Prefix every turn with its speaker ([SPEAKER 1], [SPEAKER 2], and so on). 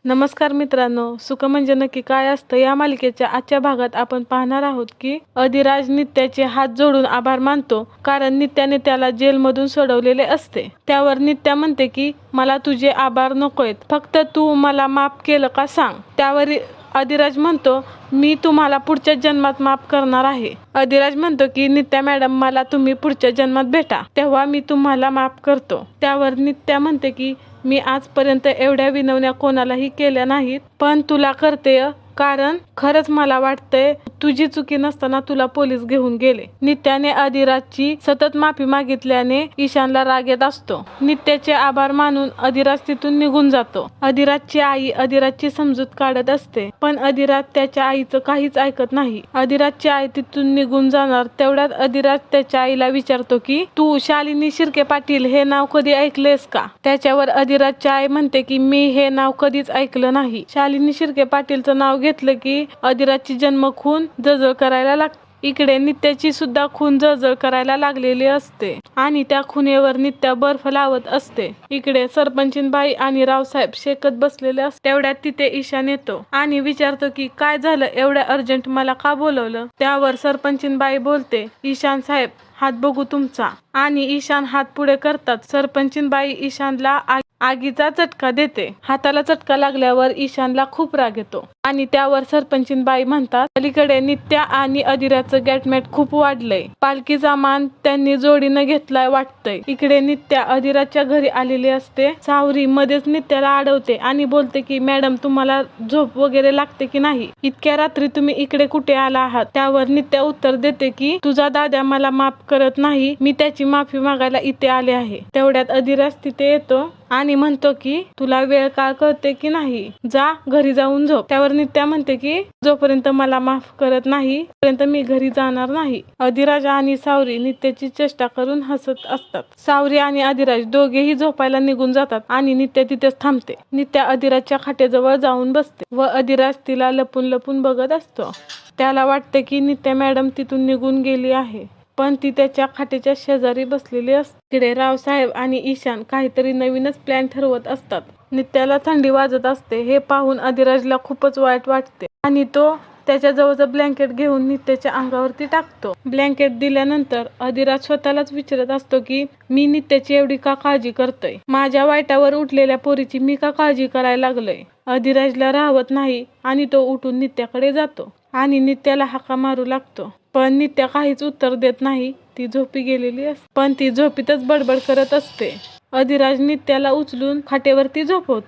[SPEAKER 1] नमस्कार मित्रांनो, सुख म्हणजे नक्की काय असतं या मालिकेच्या आजच्या भागात आपण पाहणार आहोत की अधिराज नित्याचे हात जोडून आभार मानतो, कारण नित्याने त्याला जेलमधून सोडवलेले असते. त्यावर नित्या म्हणते की मला तुझे आभार नकोयत, फक्त तू मला माफ केलं का सांग. त्यावर अधिराज म्हणतो, मी तुम्हाला पुढच्या जन्मात माफ करणार आहे. अधिराज म्हणतो की नित्या मॅडम, मला तुम्ही पुढच्या जन्मात भेटा, तेव्हा मी तुम्हाला माफ करतो. त्यावर नित्या म्हणते की मी आजपर्यंत एवढ्या विनवण्या कोणालाही केल्या नाहीत, पण तुला करतेय, कारण खरंच मला वाटतंय तुझी चुकी नसताना तुला पोलीस घेऊन गेले. नित्याने अधिराजची सतत माफी मागितल्याने ईशानला राग येत असतो. नित्याचे आभार मानून अधिराज तिथून निघून जातो. अधिराजची आई अधिराजची समजूत काढत असते, पण अधिराज त्याच्या आईचं काहीच ऐकत नाही. अधिराजची आई तिथून निघून जाणार तेवढ्यात अधिराज त्याच्या आईला विचारतो की तू शालिनी शिर्के पाटील हे नाव कधी ऐकलेस का. त्याच्यावर अधिराजची आई म्हणते की मी हे नाव कधीच ऐकलं नाही. शालिनी शिर्के पाटीलचं नाव घेतलं की अधिराजची जन्म खून जळजळ करायला लागते. इकडे नित्याची सुद्धा खून जळजळ करायला लागलेली असते आणि त्या खुनेवर नित्या बर्फ लावत असते. इकडे सरपंचीनबाई आणि रावसाहेब शेकत बसलेले असते. तेवढ्यात तिथे ईशान येतो आणि विचारतो की काय झालं, एवढ्या अर्जंट मला का बोलवलं. त्यावर सरपंचीनबाई बोलते, ईशान साहेब हात बघू तुमचा. आणि ईशान हात पुढे करतात. सरपंचीनबाई ईशानला आगीचा चटका देते. हाताला चटका लागल्यावर ईशानला खूप राग येतो आणि त्यावर सरपंचीनबाई म्हणतात, अलीकडे नित्या आणि अधिराजचं गॅटमॅट खूप वाढलंय. पालखीचा मान त्यांनी जोडीनं घेतलाय वाटतंय. इकडे नित्या अधिराजच्या घरी आलेली असते. सावरी मध्येच नित्याला अडवते आणि बोलते की मॅडम, तुम्हाला झोप वगैरे लागते की नाही, इतक्या रात्री तुम्ही इकडे कुठे आला आहात. त्यावर नित्या उत्तर देते की तुझा दादा मला माफ करत नाही, मी त्याची माफी मागायला इथे आले आहे. तेवढ्यात अधिराज तिथे येतो आणि म्हणतो की तुला वेळ काळ कळते की नाही, जा घरी जाऊन झोप. त्यावर नित्या म्हणते की जोपर्यंत मला माफ करत नाही तोपर्यंत मी घरी जाणार नाही. अधिराज आणि सावरी नित्याची चेष्टा करून हसत असतात. सावरी आणि अधिराज दोघेही झोपायला निघून जातात आणि नित्या तिथेच थांबते. नित्या अधिराजच्या खाटेजवळ जाऊन बसते व अधिराज तिला लपून लपून बघत असतो. त्याला वाटते की नित्या मॅडम तिथून निघून गेली आहे, पण ती त्याच्या खाटेच्या शेजारी बसलेली असते. तिकडे रावसाहेब आणि ईशान काहीतरी नवीनच प्लॅन ठरवत असतात. नित्याला थंडी वाजत असते. हे पाहून अधिराजला खूपच वाईट वाटते आणि तो त्याच्या जवळचं ब्लँकेट घेऊन नित्याच्या अंगावरती टाकतो. ब्लँकेट दिल्यानंतर अधिराज स्वतःलाच विचारत असतो की मी नित्याची एवढी का काळजी करतोय, माझ्या वाईटावर उठलेल्या पोरीची मी का काळजी करायला लागलोय. अधिराजला राहवत नाही आणि तो उठून नित्याकडे जातो आणि नित्याला हाका मारू लागतो, पण नित्या काहीच उत्तर देत नाही. ती झोपी गेलेली असते, पण ती झोपीतच बडबड करत असते. अधिराज नित्याला उचलून खाटेवरती झोपवतो